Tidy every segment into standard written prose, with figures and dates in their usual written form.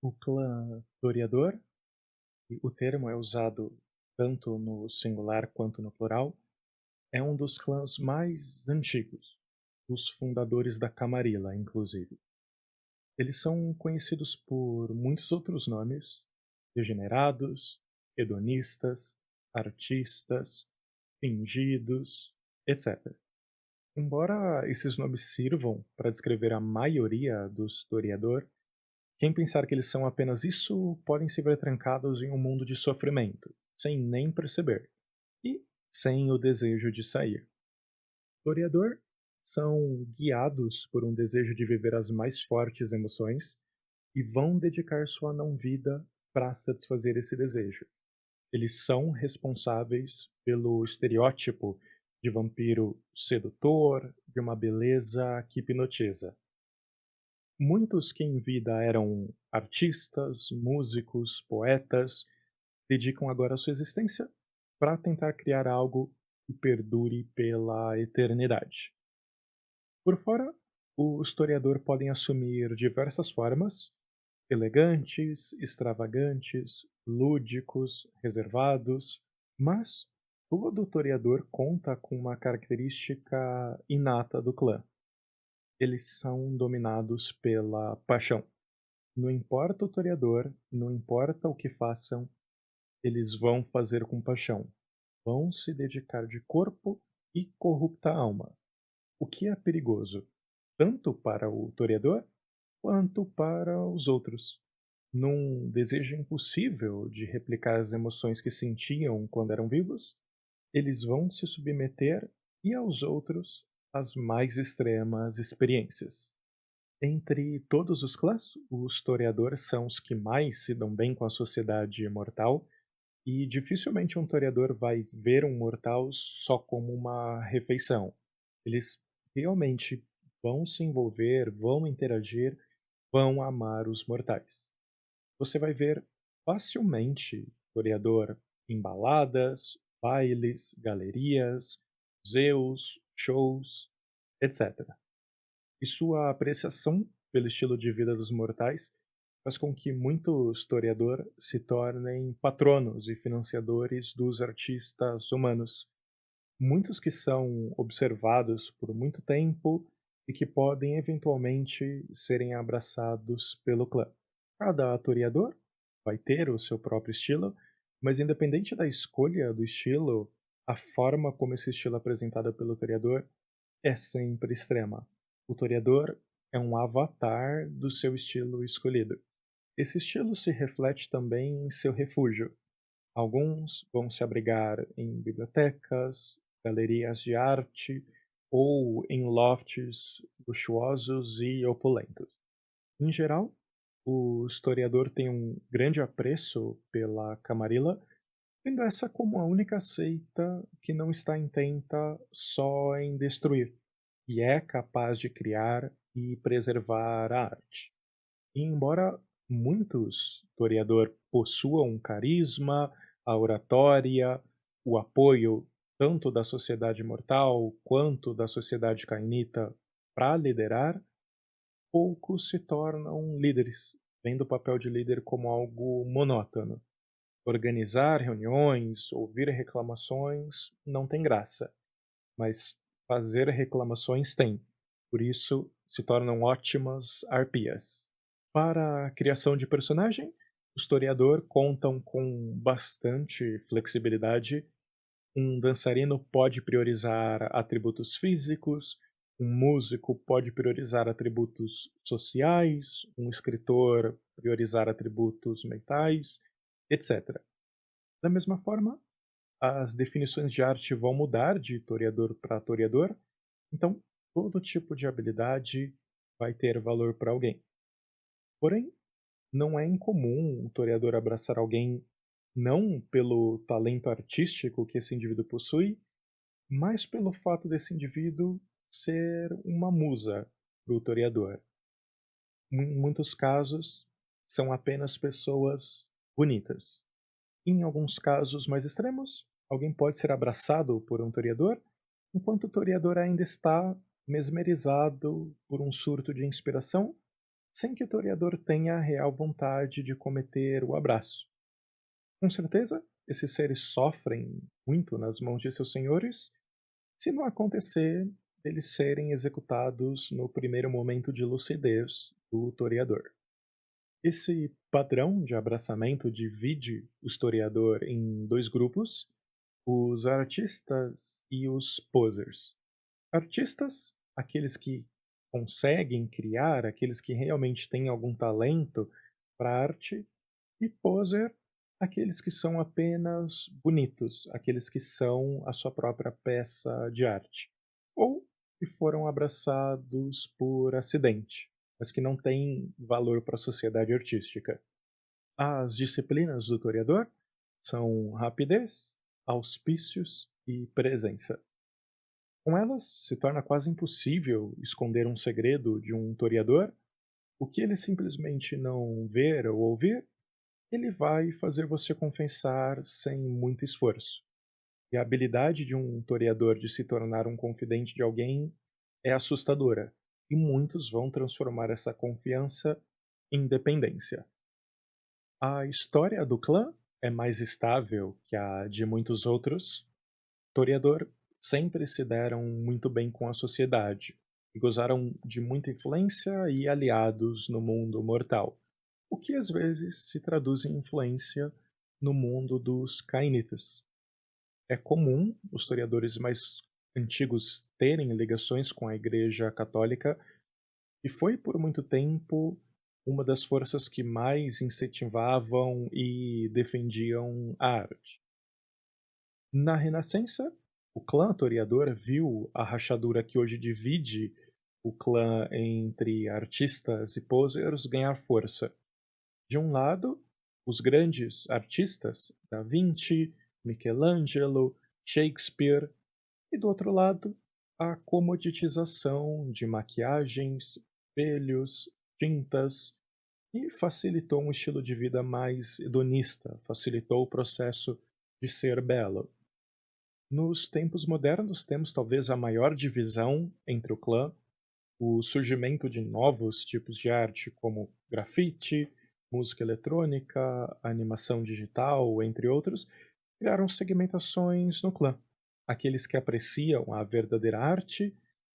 O clã Toreador, e o termo é usado tanto no singular quanto no plural, é um dos clãs mais antigos, os fundadores da Camarilla, inclusive. Eles são conhecidos por muitos outros nomes: degenerados, hedonistas, artistas, fingidos, etc. Embora esses nomes sirvam para descrever a maioria dos Toreador, quem pensar que eles são apenas isso podem se ver trancados em um mundo de sofrimento, sem nem perceber, e sem o desejo de sair. Toreador são guiados por um desejo de viver as mais fortes emoções e vão dedicar sua não-vida para satisfazer esse desejo. Eles são responsáveis pelo estereótipo de vampiro sedutor, de uma beleza que hipnotiza. Muitos que em vida eram artistas, músicos, poetas, dedicam agora sua existência para tentar criar algo que perdure pela eternidade. Por fora, o historiador podem assumir diversas formas: elegantes, extravagantes, lúdicos, reservados, mas todo historiador conta com uma característica inata do clã. Eles são dominados pela paixão. Não importa o toreador, não importa o que façam, eles vão fazer com paixão. Vão se dedicar de corpo e corrupta alma, o que é perigoso, tanto para o toreador quanto para os outros. Num desejo impossível de replicar as emoções que sentiam quando eram vivos, eles vão se submeter e aos outros às mais extremas experiências. Entre todos os clãs, os toreadores são os que mais se dão bem com a sociedade mortal, e dificilmente um toreador vai ver um mortal só como uma refeição. Eles realmente vão se envolver, vão interagir, vão amar os mortais. Você vai ver facilmente toreador em baladas, bailes, galerias, museus, shows, etc. E sua apreciação pelo estilo de vida dos mortais faz com que muitos historiadores se tornem patronos e financiadores dos artistas humanos, muitos que são observados por muito tempo e que podem eventualmente serem abraçados pelo clã. Cada toreador vai ter o seu próprio estilo, mas independente da escolha do estilo, a forma como esse estilo é apresentado pelo toreador é sempre extrema. O toreador é um avatar do seu estilo escolhido. Esse estilo se reflete também em seu refúgio. Alguns vão se abrigar em bibliotecas, galerias de arte ou em lofts luxuosos e opulentos. Em geral, o historiador tem um grande apreço pela Camarilla, tendo essa como a única seita que não está intenta só em destruir, e é capaz de criar e preservar a arte. E embora muitos toreador possuam carisma, a oratória, o apoio tanto da sociedade mortal quanto da sociedade cainita para liderar, poucos se tornam líderes, vendo o papel de líder como algo monótono. Organizar reuniões, ouvir reclamações não tem graça, mas fazer reclamações tem. Por isso se tornam ótimas arpias. Para a criação de personagem, os historiador contam com bastante flexibilidade. Um dançarino pode priorizar atributos físicos, um músico pode priorizar atributos sociais, um escritor priorizar atributos mentais, etc. Da mesma forma, as definições de arte vão mudar de toreador para toreador, então todo tipo de habilidade vai ter valor para alguém. Porém, não é incomum o toreador abraçar alguém não pelo talento artístico que esse indivíduo possui, mas pelo fato desse indivíduo ser uma musa para o toreador. Em muitos casos, são apenas pessoas bonitas. Em alguns casos mais extremos, alguém pode ser abraçado por um toreador, enquanto o toreador ainda está mesmerizado por um surto de inspiração, sem que o toreador tenha real vontade de cometer o abraço. Com certeza, esses seres sofrem muito nas mãos de seus senhores, se não acontecer eles serem executados no primeiro momento de lucidez do toreador. Esse padrão de abraçamento divide o historiador em dois grupos, os artistas e os posers. Artistas, aqueles que conseguem criar, aqueles que realmente têm algum talento para arte, e poser, aqueles que são apenas bonitos, aqueles que são a sua própria peça de arte, ou que foram abraçados por acidente, mas que não têm valor para a sociedade artística. As disciplinas do toreador são rapidez, auspícios e presença. Com elas, se torna quase impossível esconder um segredo de um toreador. O que ele simplesmente não ver ou ouvir, ele vai fazer você confessar sem muito esforço. E a habilidade de um toreador de se tornar um confidente de alguém é assustadora, e muitos vão transformar essa confiança em dependência. A história do clã é mais estável que a de muitos outros. Toreador sempre se deram muito bem com a sociedade e gozaram de muita influência e aliados no mundo mortal, o que às vezes se traduz em influência no mundo dos Cainitas. É comum os historiadores mais antigos terem ligações com a Igreja Católica e foi por muito tempo uma das forças que mais incentivavam e defendiam a arte. Na Renascença, o clã toreador viu a rachadura que hoje divide o clã entre artistas e posers ganhar força. De um lado, os grandes artistas, Da Vinci, Michelangelo, Shakespeare, e do outro lado, a comoditização de maquiagens, espelhos, tintas, e facilitou um estilo de vida mais hedonista, facilitou o processo de ser belo. Nos tempos modernos, temos talvez a maior divisão entre o clã, o surgimento de novos tipos de arte, como grafite, música eletrônica, animação digital, entre outros, criaram segmentações no clã. Aqueles que apreciam a verdadeira arte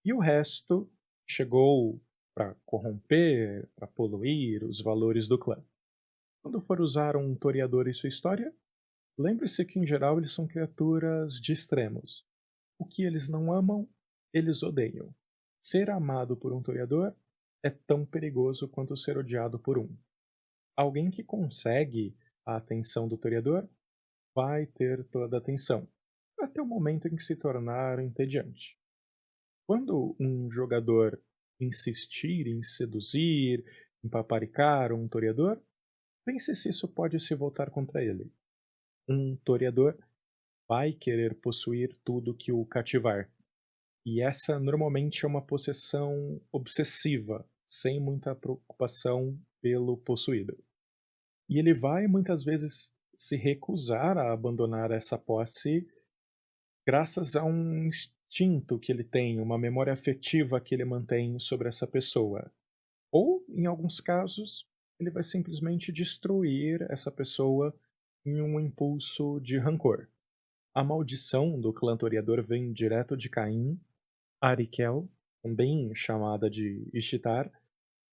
e o resto chegou para corromper, para poluir os valores do clã. Quando for usar um toreador em sua história, lembre-se que em geral eles são criaturas de extremos. O que eles não amam, eles odeiam. Ser amado por um toreador é tão perigoso quanto ser odiado por um. Alguém que consegue a atenção do toreador vai ter toda a atenção, até o momento em que se tornar entediante. Quando um jogador insistir em seduzir, em paparicar um toreador, pense se isso pode se voltar contra ele. Um toreador vai querer possuir tudo que o cativar. E essa normalmente é uma possessão obsessiva, sem muita preocupação pelo possuído. E ele vai muitas vezes se recusar a abandonar essa posse graças a um instinto que ele tem, uma memória afetiva que ele mantém sobre essa pessoa. Ou, em alguns casos, ele vai simplesmente destruir essa pessoa em um impulso de rancor. A maldição do clã toreador vem direto de Caim. Arikel, também chamada de Ishtar,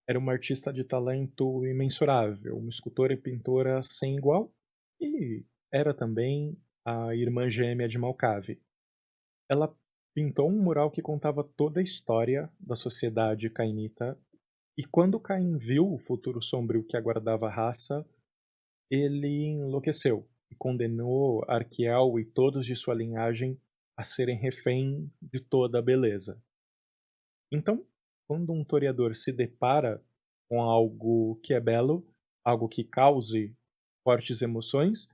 era uma artista de talento imensurável, uma escultora e pintora sem igual, e era também a irmã gêmea de Malcave. Ela pintou um mural que contava toda a história da sociedade cainita, e quando Caim viu o futuro sombrio que aguardava a raça, ele enlouqueceu e condenou Arquiel e todos de sua linhagem a serem refém de toda a beleza. Então, quando um toreador se depara com algo que é belo, algo que cause fortes emoções,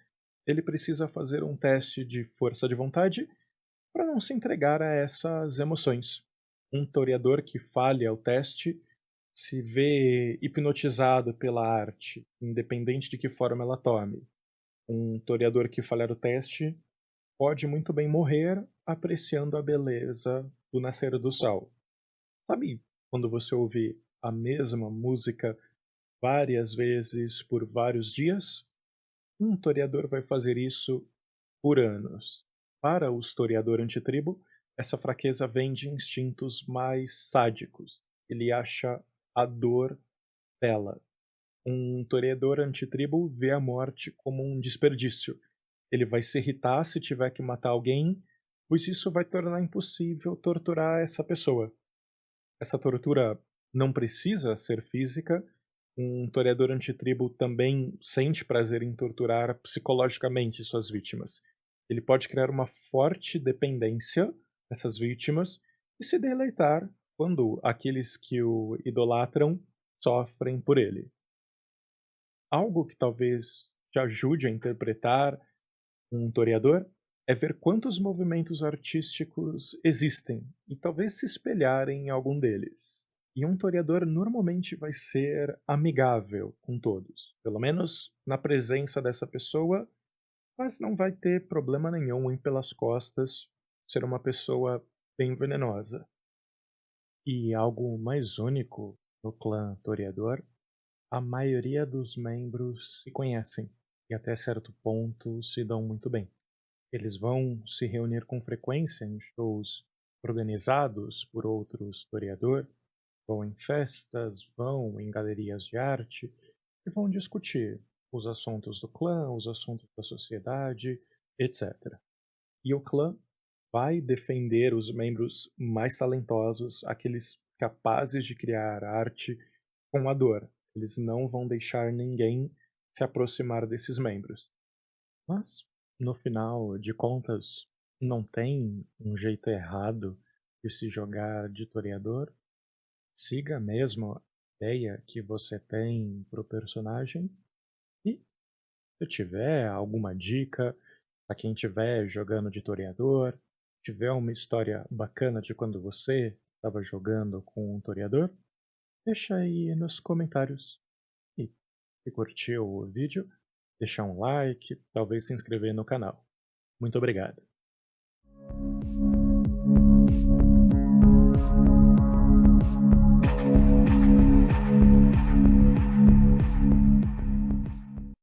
ele precisa fazer um teste de força de vontade para não se entregar a essas emoções. Um toreador que falha o teste se vê hipnotizado pela arte, independente de que forma ela tome. Um toreador que falhar o teste pode muito bem morrer apreciando a beleza do nascer do sol. Sabe quando você ouve a mesma música várias vezes por vários dias, um toreador vai fazer isso por anos. Para o historiador antitribo, essa fraqueza vem de instintos mais sádicos. Ele acha a dor bela. Um toreador antitribo vê a morte como um desperdício. Ele vai se irritar se tiver que matar alguém, pois isso vai tornar impossível torturar essa pessoa. Essa tortura não precisa ser física. Um toreador antitribo também sente prazer em torturar psicologicamente suas vítimas. Ele pode criar uma forte dependência dessas vítimas e se deleitar quando aqueles que o idolatram sofrem por ele. Algo que talvez te ajude a interpretar um toreador é ver quantos movimentos artísticos existem e talvez se espelhar em algum deles. E um toreador normalmente vai ser amigável com todos, pelo menos na presença dessa pessoa, mas não vai ter problema nenhum em pelas costas ser uma pessoa bem venenosa. E algo mais único no clã toreador, a maioria dos membros se conhecem e até certo ponto se dão muito bem. Eles vão se reunir com frequência em shows organizados por outro historiador, vão em festas, vão em galerias de arte e vão discutir os assuntos do clã, os assuntos da sociedade, etc. E o clã vai defender os membros mais talentosos, aqueles capazes de criar arte com a dor. Eles não vão deixar ninguém se aproximar desses membros. Mas, no final de contas, não tem um jeito errado de se jogar de toreador. Siga mesmo a ideia que você tem pro personagem e, se tiver alguma dica para quem estiver jogando de toreador, tiver uma história bacana de quando você estava jogando com um toreador, deixa aí nos comentários. E se curtiu o vídeo, deixar um like, talvez se inscrever no canal. Muito obrigado.